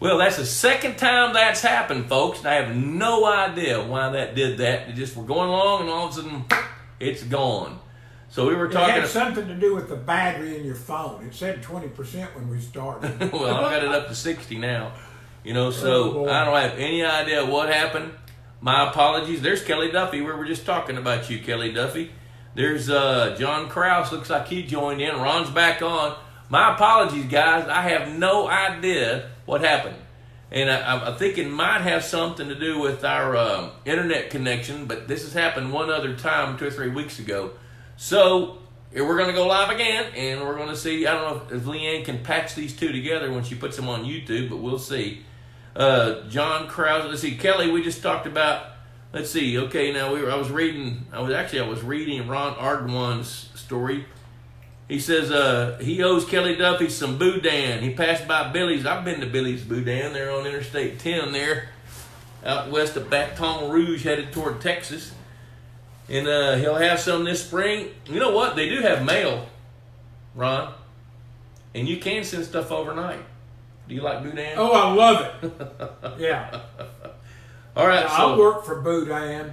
Well, that's the second time that's happened, folks. And I have no idea why that did that. It just we're going along, and all of a sudden, it's gone. So we were talking. It had something to do with the battery in your phone. It said 20% when we started. Well, I've got it up to 60 now. So I don't have any idea what happened. My apologies. There's Kelly Duffy. We were just talking about you, Kelly Duffy. There's John Krause. Looks like he joined in. Ron's back on. My apologies, guys. I have no idea what happened. And I think it might have something to do with our internet connection, but this has happened one other time 2 or 3 weeks ago. So we're going to go live again, and we're going to see. I don't know if Leanne can patch these two together when she puts them on YouTube, but we'll see. John Krause. Let's see. Kelly, we just talked about. Let's see. Okay, now I was reading Ron Ardenwan's story. He says he owes Kelly Duffy some boudin. He passed by Billy's. I've been to Billy's Boudin. They're on Interstate 10 there, out west of Baton Rouge, headed toward Texas. And he'll have some this spring. You know what? They do have mail, Ron. And you can send stuff overnight. Do you like boudin? Oh, I love it. Yeah. All right. I work for boudin.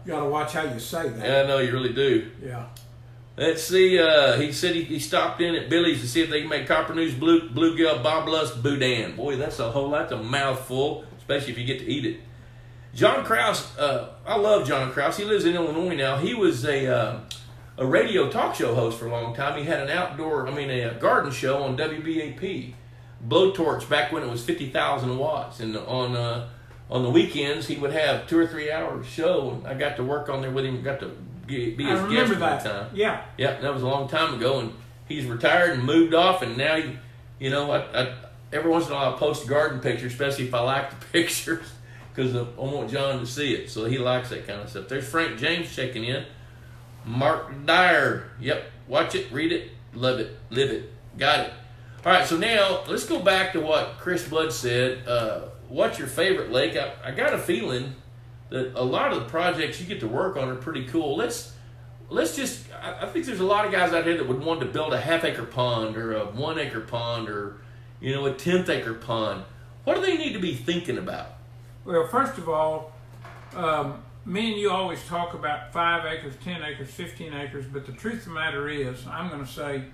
You got to watch how you say that. Yeah, I know you really do. Yeah. Let's see. He said he stopped in at Billy's to see if they can make Coppernews Bluegill Bob Lusk Boudin. Boy, that's a mouthful, especially if you get to eat it. John Krause, I love John Krause. He lives in Illinois now. He was a radio talk show host for a long time. He had a garden show on WBAP, Blowtorch, back when it was 50,000 watts. And on the weekends, he would have 2 or 3 hours show. And I got to work on there with him. Got to be his guest for a time. Yeah. Yeah, that was a long time ago. And he's retired and moved off. And now, I every once in a while I post a garden picture, especially if I like the pictures, because I want John to see it. So he likes that kind of stuff. There's Frank James checking in. Mark Dyer. Yep. Watch it, read it, love it, live it. Got it. All right, so now let's go back to what Chris Blood said. What's your favorite lake? I got a feeling that a lot of the projects you get to work on are pretty cool. Let's just, I think there's a lot of guys out here that would want to build a half-acre pond or a 1-acre pond or, a 10th-acre pond. What do they need to be thinking about? Well, first of all, me and you always talk about 5 acres, 10 acres, 15 acres, but the truth of the matter is, I'm going to say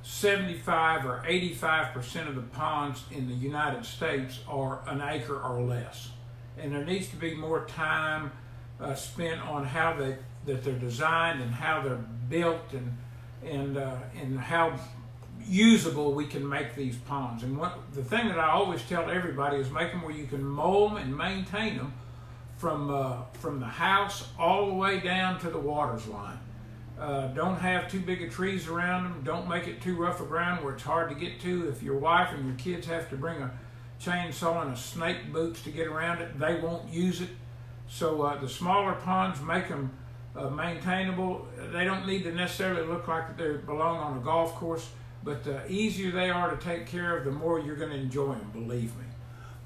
75 or 85% of the ponds in the United States are an acre or less. And there needs to be more time spent on how that they're designed and how they're built and how usable we can make these ponds. And the thing that I always tell everybody is make them where you can mow them and maintain them from the house all the way down to the water's line. Don't have too big of trees around them. Don't make it too rough a ground where it's hard to get to. If your wife and your kids have to bring a chainsaw and a snake boots to get around it, they won't use it. So the smaller ponds, make them maintainable. They don't need to necessarily look like they belong on a golf course, but the easier they are to take care of, the more you're going to enjoy them, believe me.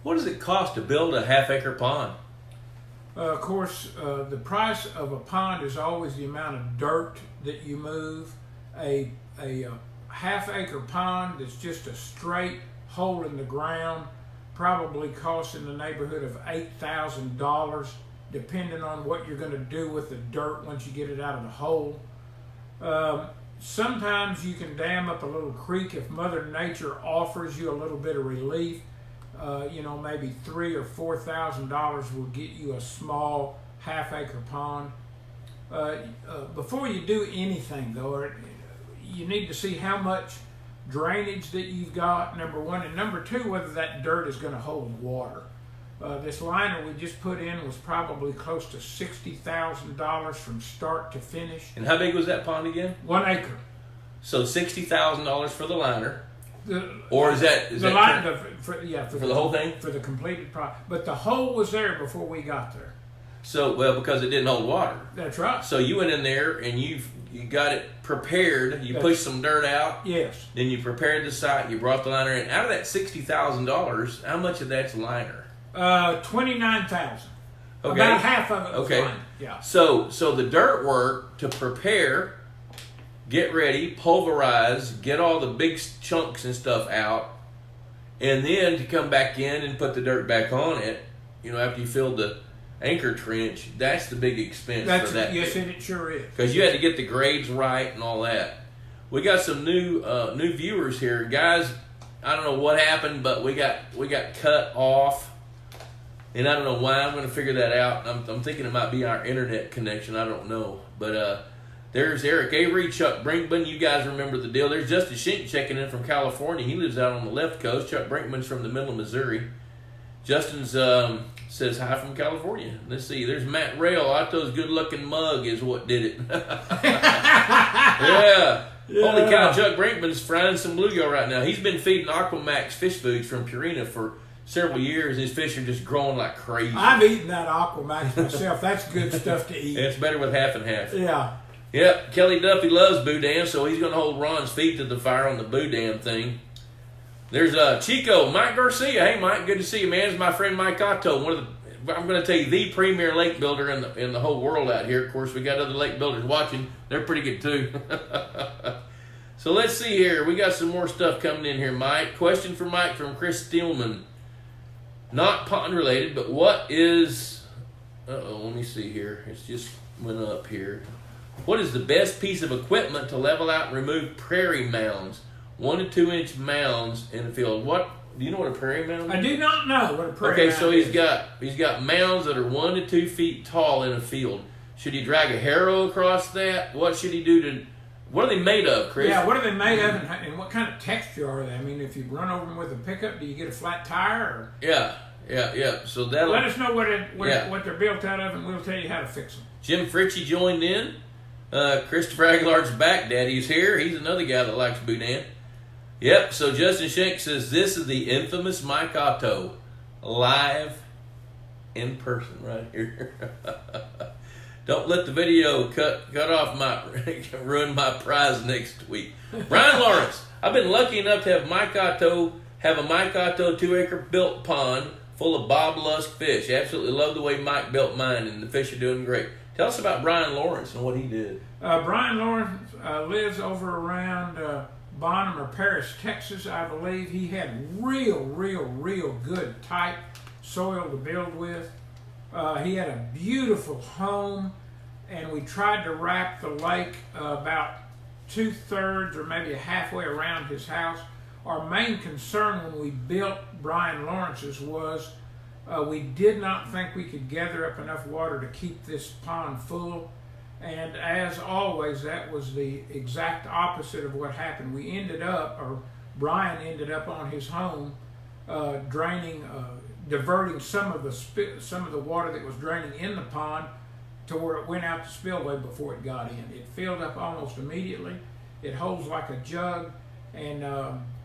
What does it cost to build a half-acre pond? Of course, the price of a pond is always the amount of dirt that you move. A half-acre pond that's just a straight hole in the ground probably costs in the neighborhood of $8,000, depending on what you're going to do with the dirt once you get it out of the hole. Sometimes you can dam up a little creek if Mother Nature offers you a little bit of relief. Maybe $3,000 or $4,000 will get you a small half-acre pond. Before you do anything, though, you need to see how much drainage that you've got, number one, and number two, whether that dirt is going to hold water. This liner we just put in was probably close to $60,000 from start to finish. And how big was that pond again? 1 acre. So $60,000 for the liner. For the whole thing? For the completed project. But the hole was there before we got there. So, because it didn't hold water. That's right. So you went in there and you got it prepared. You pushed some dirt out. Yes. Then you prepared the site. You brought the liner in. Out of that $60,000, how much of that's liner? $29,000. Okay. About half of it was okay. liner. Yeah. So the dirt work to prepare, get ready, pulverize, get all the big chunks and stuff out, And then to come back in and put the dirt back on it, after you filled the anchor trench, that's the big expense for that. Yes, it sure is. Because you had to get the grades right and all that. We got some new viewers here, guys. I don't know what happened, but we got cut off, and I don't know why. I'm going to figure that out. I'm thinking it might be our internet connection. I don't know, but there's Eric Avery, Chuck Brinkman. You guys remember the deal. There's Justin Schenck checking in from California. He lives out on the left coast. Chuck Brinkman's from the middle of Missouri. Justin's says hi from California. Let's see. There's Matt Rail. Otto's good-looking mug is what did it. Yeah. Holy cow, Chuck Brinkman's frying some bluegill right now. He's been feeding Aquamax fish foods from Purina for several years. His fish are just growing like crazy. I've eaten that Aquamax myself. That's good stuff to eat. It's better with half and half. Yeah. Yep, Kelly Duffy loves boudin, so he's going to hold Ron's feet to the fire on the boudin thing. There's Chico, Mike Garcia. Hey, Mike, good to see you, man. It's my friend Mike Otto, I'm going to tell you, the premier lake builder in the whole world out here. Of course, we got other lake builders watching. They're pretty good, too. So let's see here. We got some more stuff coming in here, Mike. Question for Mike from Chris Steelman. Not pond related, but what is... let me see here. It's just went up here. What is the best piece of equipment to level out and remove prairie mounds? 1 to 2 inch mounds in the field. What do you know what a prairie mound is? I do not know what a prairie mound is. Okay, so he's got mounds that are 1 to 2 feet tall in a field. Should he drag a harrow across that? What should he do to? What are they made of, Chris? Yeah, what are they made of, and what kind of texture are they? I mean, if you run over them with a pickup, do you get a flat tire? Or? Yeah. So that'll let us know what they're built out of, and we'll tell you how to fix them. Jim Fritchie joined in. Christopher Aguilar's back daddy's here. He's another guy that likes boudin. Yep, so Justin Schenck says this is the infamous Mike Otto, live in person right here. Don't let the video cut off ruin my prize next week. Brian Lawrence, I've been lucky enough to have a Mike Otto 2-acre built pond full of Bob Lusk fish. Absolutely love the way Mike built mine, and the fish are doing great. Tell us about Brian Lawrence and what he did. Brian Lawrence lives over around Bonham or Paris, Texas, I believe. He had real good type soil to build with. He had a beautiful home, and we tried to wrap the lake about 2/3 or maybe halfway around his house. Our main concern when we built Brian Lawrence's was we did not think we could gather up enough water to keep this pond full. And as always, that was the exact opposite of what happened. Brian ended up on his home diverting some of the water that was draining in the pond to where it went out the spillway before it got in. It filled up almost immediately. It holds like a jug, and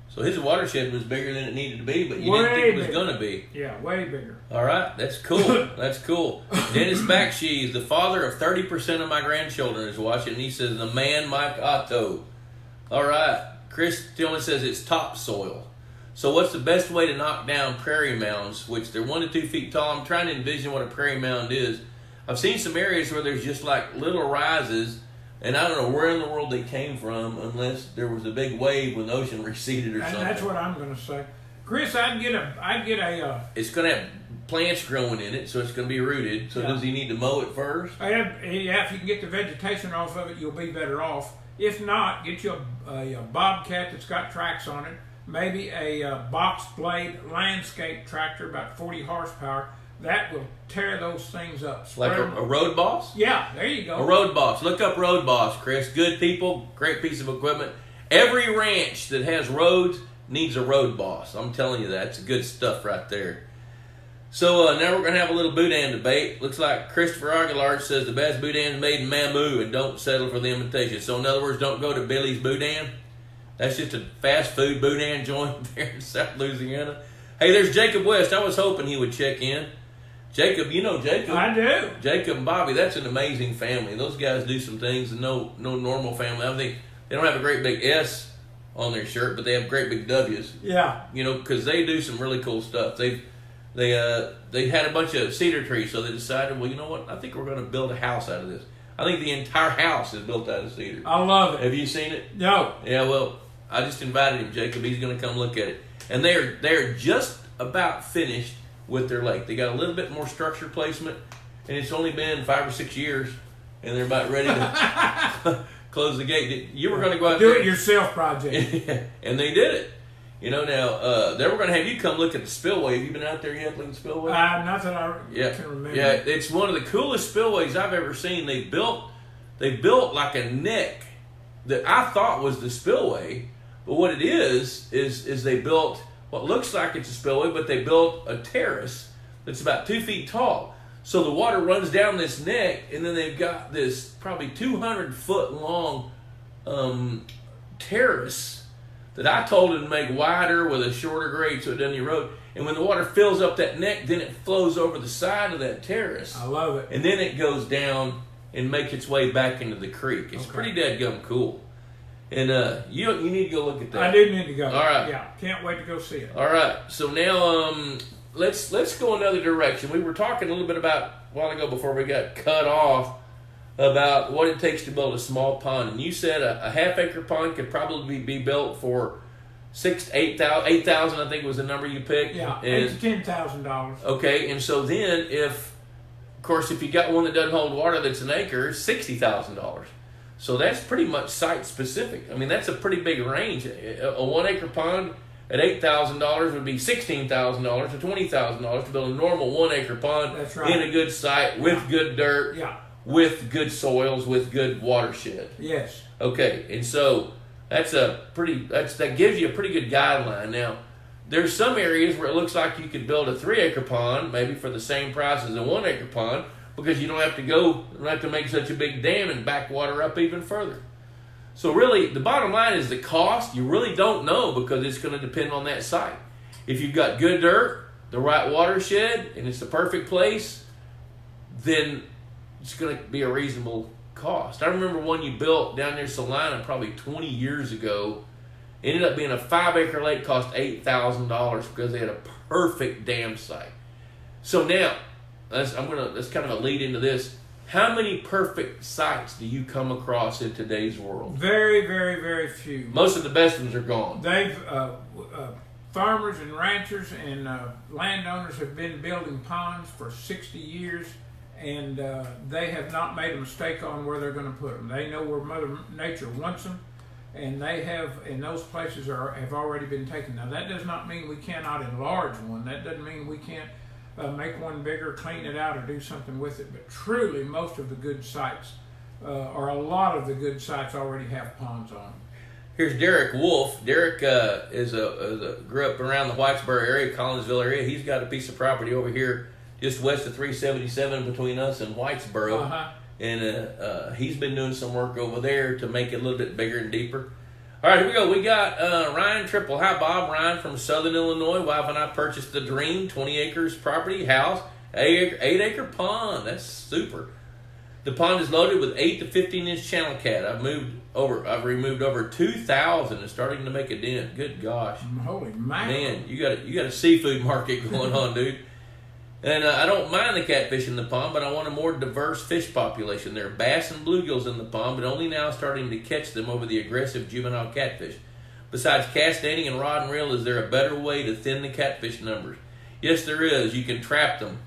so his watershed was bigger than it needed to be, but you didn't think it was going to be. Yeah, way bigger. All right, that's cool. That's cool. Dennis Backshees, the father of 30% of my grandchildren, is watching, and he says, the man Mike Otto. All right, Chris Tillman says it's topsoil. So what's the best way to knock down prairie mounds, which they're 1 to 2 feet tall? I'm trying to envision what a prairie mound is. I've seen some areas where there's just like little rises, and I don't know where in the world they came from unless there was a big wave when the ocean receded or something. That's what I'm going to say. Chris, I'd get a... It's going to have plants growing in it, so it's going to be rooted. So does he need to mow it first? Yeah, if you can get the vegetation off of it, you'll be better off. If not, get you a Bobcat that's got tracks on it, maybe a box blade landscape tractor, about 40 horsepower. That will tear those things up. Like a Road Boss? Yeah, there you go. A Road Boss. Look up Road Boss, Chris. Good people, great piece of equipment. Every ranch that has roads needs a Road Boss. I'm telling you that. It's good stuff right there. So now we're going to have a little boudin debate. Looks like Christopher Aguilar says the best boudin is made in Mamou and don't settle for the imitation. So in other words, don't go to Billy's Boudin. That's just a fast food boudin joint there in South Louisiana. Hey, there's Jacob West. I was hoping he would check in. Jacob, you know Jacob. I do. Jacob and Bobby, that's an amazing family. Those guys do some things that no normal family. I think they don't have a great big S on their shirt, but they have great big W's. Yeah. You know, because they do some really cool stuff. They had a bunch of cedar trees, so they decided, well, you know what? I think we're going to build a house out of this. I think the entire house is built out of cedar. I love it. Have you seen it? No. Yeah, well, I just invited him, Jacob. He's going to come look at it. and they're just about finished with their lake. They got a little bit more structure placement, and it's only been 5 or 6 years, and they're about ready to close the gate. You were going to go out do there. it yourself project, and they did it. You know, now they were going to have you come look at the spillway. Have you been out there yet looking at the spillway? Not that I can remember. Yeah, it's one of the coolest spillways I've ever seen. They built like a neck that I thought was the spillway, but what it is they built what looks like it's a spillway, but they built a terrace that's about 2 feet tall. So the water runs down this neck, and then they've got this probably 200-foot long terrace that I told them to make wider with a shorter grade so it doesn't erode. And when the water fills up that neck, then it flows over the side of that terrace. I love it. And then it goes down and makes its way back into the creek. It's pretty dadgum cool. And you need to go look at that. I do need to go. All right. Yeah, can't wait to go see it. All right. So now let's go another direction. We were talking a little bit about a while ago before we got cut off about what it takes to build a small pond, and you said a half-acre pond could probably be built for $6,000 to $8,000. I think was the number you picked. Yeah, and $8,000 to $10,000. Okay, and so then if you got one that doesn't hold water that's an acre, $60,000. So that's pretty much site specific. I mean, that's a pretty big range. A 1 acre pond at $8,000 would be $16,000 to $20,000 to build a normal 1 acre pond. That's right. In a good site with good dirt. Yeah. With good soils, with good watershed. Yes. Okay, and so that gives you a pretty good guideline. Now, there's some areas where it looks like you could build a 3 acre pond, maybe for the same price as a 1 acre pond, because you don't have to make such a big dam and back water up even further. So really, the bottom line is the cost. You really don't know because it's going to depend on that site. If you've got good dirt, the right watershed, and it's the perfect place, then it's going to be a reasonable cost. I remember one you built down near Salina probably 20 years ago. It ended up being a 5 acre lake, cost $8,000 because they had a perfect dam site. So now, that's kind of a lead into this. How many perfect sites do you come across in today's world? Very, very, very few. Most of the best ones are gone. They've farmers and ranchers and landowners have been building ponds for 60 years. And they have not made a mistake on where they're going to put them. They know where Mother Nature wants them, and they have, and those places have already been taken. Now, that does not mean we cannot enlarge one. That doesn't mean we can't make one bigger, clean it out, or do something with it. But truly, most of the good sites, or a lot of the good sites, already have ponds on them. Here's Derek Wolf. Derek grew up around the Whitesboro area, Collinsville area. He's got a piece of property over here just west of 377 between us and Whitesboro. Uh-huh. And he's been doing some work over there to make it a little bit bigger and deeper. All right, here we go. We got Ryan Triple. Hi, Bob. Ryan from Southern Illinois. Wife and I purchased the dream, 20 acres property, house, 8 acre pond. That's super. The pond is loaded with 8 to 15-inch channel cat. I've removed over 2,000 and starting to make a dent. Good gosh. Holy mackerel. Man, you got a seafood market going on, dude. And I don't mind the catfish in the pond, but I want a more diverse fish population. There are bass and bluegills in the pond, but only now starting to catch them over the aggressive juvenile catfish. Besides cast netting and rod and reel, is there a better way to thin the catfish numbers? Yes, there is. You can trap them.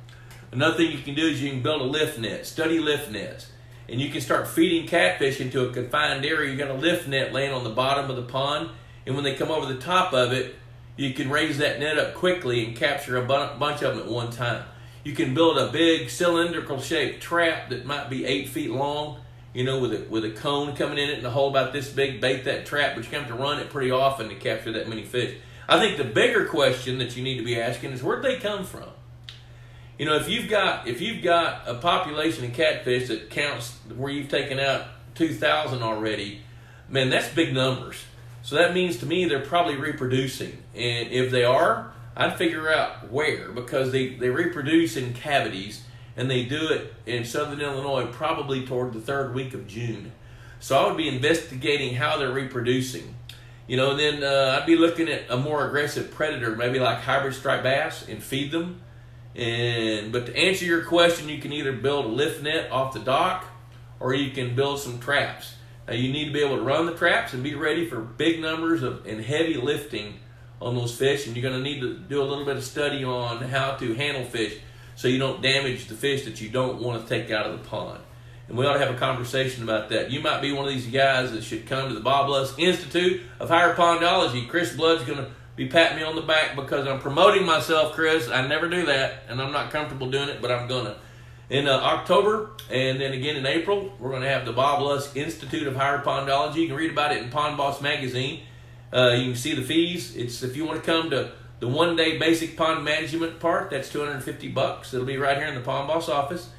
Another thing you can do is you can build a lift net, study lift nets. And you can start feeding catfish into a confined area. You got a lift net laying on the bottom of the pond, and when they come over the top of it, you can raise that net up quickly and capture a bunch of them at one time. You can build a big cylindrical shaped trap that might be 8 feet long, with a cone coming in it and a hole about this big, bait that trap, but you have to run it pretty often to capture that many fish. I think the bigger question that you need to be asking is where'd they come from? If you've got a population of catfish that counts where you've taken out 2,000 already, man, that's big numbers. So that means to me they're probably reproducing. And if they are, I'd figure out where, because they reproduce in cavities, and they do it in Southern Illinois probably toward the 3rd week of June. So I would be investigating how they're reproducing. Then I'd be looking at a more aggressive predator, maybe like hybrid striped bass, and feed them. But to answer your question, you can either build a lift net off the dock, or you can build some traps. Now you need to be able to run the traps and be ready for big numbers and heavy lifting on those fish, and you're going to need to do a little bit of study on how to handle fish so you don't damage the fish that you don't want to take out of the pond. And we ought to have a conversation about that. You might be one of these guys that should come to the Bob Lusk Institute of Higher Pondology. Chris Blood's going to be patting me on the back because I'm promoting myself, Chris. I never do that, and I'm not comfortable doing it, but I'm going to. In October, and then again in April, we're going to have the Bob Lusk Institute of Higher Pondology. You can read about it in Pond Boss magazine. You can see the fees. It's if you want to come to the one-day basic pond management part, that's $250. It'll be right here in the Pond Boss office.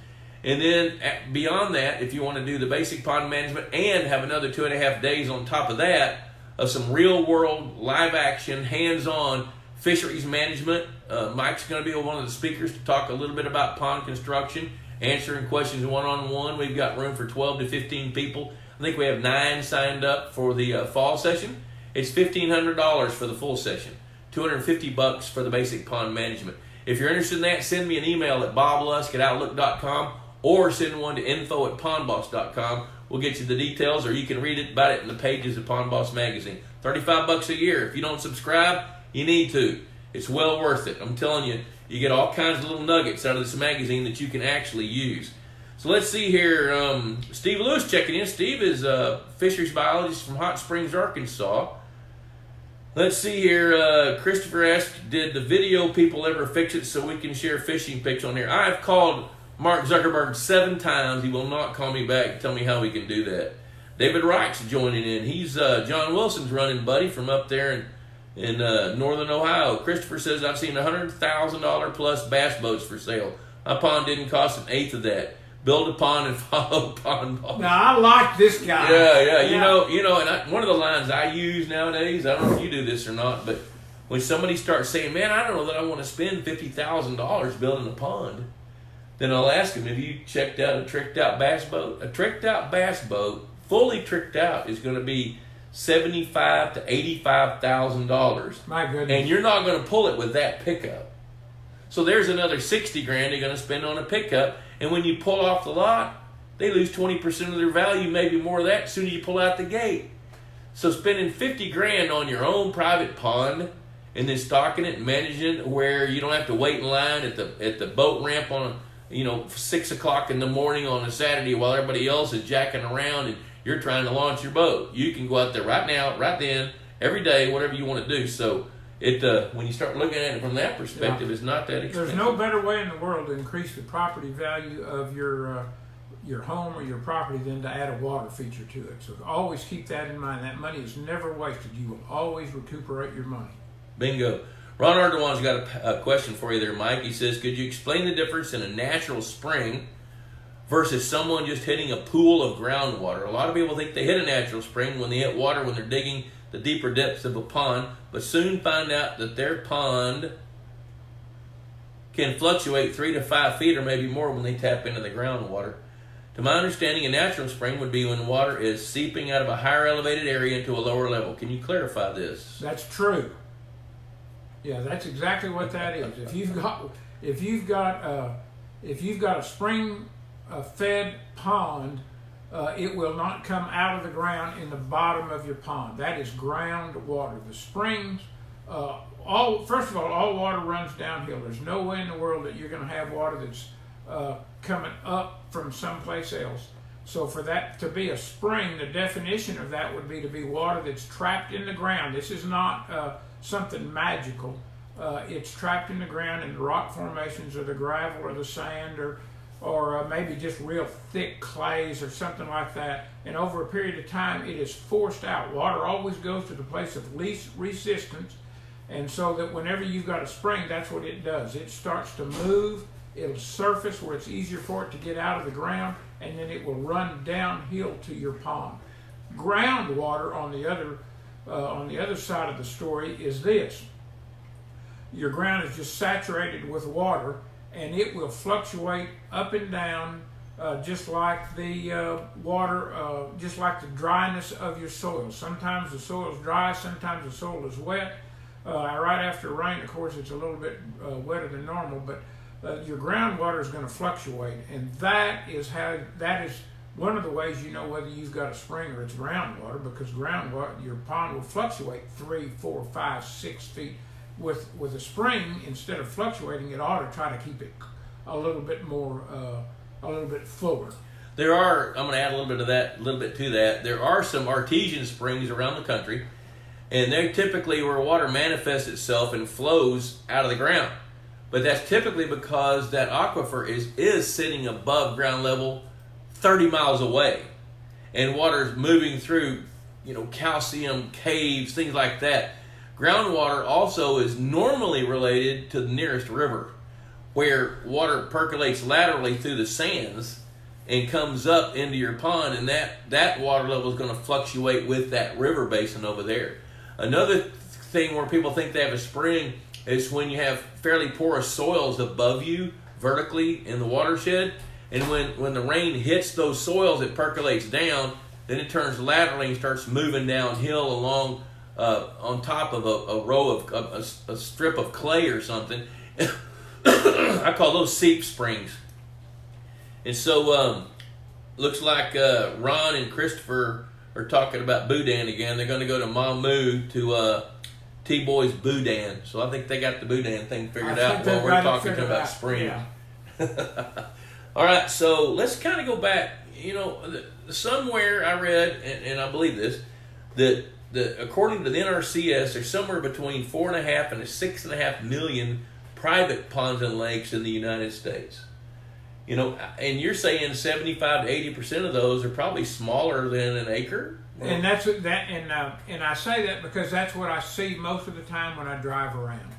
And then beyond that, if you want to do the basic pond management and have another 2.5 days on top of that of some real-world, live-action, hands-on fisheries management, Mike's going to be one of the speakers to talk a little bit about pond construction, answering questions one-on-one. We've got room for 12 to 15 people. I think we have 9 signed up for the fall session. It's $1,500 for the full session, $250 for the basic pond management. If you're interested in that, send me an email at boblusk@outlook.com or send one to info@pondboss.com. We'll get you the details, or you can read about it in the pages of Pond Boss magazine. $35 a year. If you don't subscribe, you need to. It's well worth it. I'm telling you, you get all kinds of little nuggets out of this magazine that you can actually use. So let's see here. Steve Lewis checking in. Steve is a fisheries biologist from Hot Springs, Arkansas. Let's see here. Christopher asked, did the video people ever fix it so we can share fishing pics on here? I've called Mark Zuckerberg 7 times. He will not call me back and tell me how we can do that. David Reich's joining in. He's John Wilson's running buddy from up there in northern Ohio. Christopher says, I've seen $100,000 plus bass boats for sale. My pond didn't cost an eighth of that. Build a pond and follow Pond Boss. Now, I like this guy. Yeah. You know, and one of the lines I use nowadays, I don't know if you do this or not, but when somebody starts saying, man, I don't know that I want to spend $50,000 building a pond, then I'll ask them, have you checked out a tricked out bass boat? A tricked out bass boat, fully tricked out, is going to be $75,000 to $85,000. My goodness. And you're not going to pull it with that pickup. So there's another $60,000 they're going to spend on a pickup. And when you pull off the lot, they lose 20% of their value, maybe more of that, as soon as you pull out the gate. So spending $50,000 on your own private pond and then stocking it and managing it where you don't have to wait in line at the boat ramp on 6 o'clock in the morning on a Saturday while everybody else is jacking around and you're trying to launch your boat. You can go out there right now, right then, every day, whatever you want to do. So when you start looking at it from that perspective, it's not that expensive. There's no better way in the world to increase the property value of your home or your property than to add a water feature to it. So always keep that in mind. That money is never wasted. You will always recuperate your money. Bingo. Ron Ardowan's got a question for you there, Mike. He says, could you explain the difference in a natural spring versus someone just hitting a pool of groundwater? A lot of people think they hit a natural spring when they hit water when they're digging the deeper depths of a pond, but soon find out that their pond can fluctuate 3 to 5 feet or maybe more when they tap into the groundwater. To my understanding, a natural spring would be when water is seeping out of a higher elevated area into a lower level. Can you clarify this? That's true. Yeah, that's exactly what that is. If you've got a spring fed pond, it will not come out of the ground in the bottom of your pond. That is groundwater. The springs, first of all water runs downhill. There's no way in the world that you're going to have water that's coming up from someplace else. So for that to be a spring, the definition of that would be to be water that's trapped in the ground. This is not something magical. It's trapped in the ground in the rock formations or the gravel or the sand or maybe just real thick clays or something like that. And over a period of time, it is forced out. Water always goes to the place of least resistance. And so that whenever you've got a spring, that's what it does. It starts to move. It'll surface where it's easier for it to get out of the ground, and then it will run downhill to your pond. Groundwater, on the other side of the story, is this. Your ground is just saturated with water, and it will fluctuate up and down just like the just like the dryness of your soil. Sometimes the soil is dry, sometimes the soil is wet. Right after rain, of course, it's a little bit wetter than normal, but your groundwater is going to fluctuate, and that is one of the ways you know whether you've got a spring or it's groundwater, because groundwater, your pond will fluctuate 3, 4, 5, 6 feet. With a spring, instead of fluctuating, it ought to try to keep it a little bit more, a little bit fuller. I'm going to add a little bit to that. There are some artesian springs around the country, and they're typically where water manifests itself and flows out of the ground. But that's typically because that aquifer is sitting above ground level 30 miles away. And water's moving through, calcium caves, things like that. Groundwater also is normally related to the nearest river, where water percolates laterally through the sands and comes up into your pond, and that water level is going to fluctuate with that river basin over there. Another thing where people think they have a spring is when you have fairly porous soils above you vertically in the watershed, and when the rain hits those soils, it percolates down, then it turns laterally and starts moving downhill along on top of a row of a strip of clay or something. I call those seep springs. And so looks like Ron and Christopher are talking about Boudin again. They're going to go to Mamu to T-Boy's Boudin. So I think they got the Boudin thing figured out while we're talking about springs. Yeah. All right, so let's kind of go back. Somewhere I read, and I believe this, that according to the NRCS, there's somewhere between 4.5 and 6.5 million private ponds and lakes in the United States. And you're saying 75 to 80% of those are probably smaller than an acre. And that's what and I say that because that's what I see most of the time when I drive around.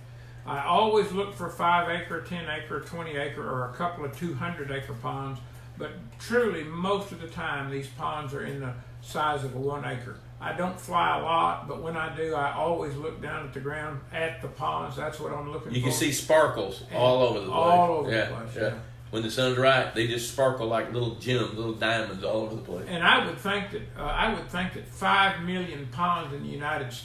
I always look for 5 acre, 10 acre, 20 acre, or a couple of 200 acre ponds. But truly, most of the time, these ponds are in the size of a 1 acre. I don't fly a lot, but when I do, I always look down at the ground at the ponds. That's what I'm looking for. You can see sparkles all over the place. All over the place, yeah. When the sun's right, they just sparkle like little gems, little diamonds all over the place. And I would think that 5 million ponds in the United States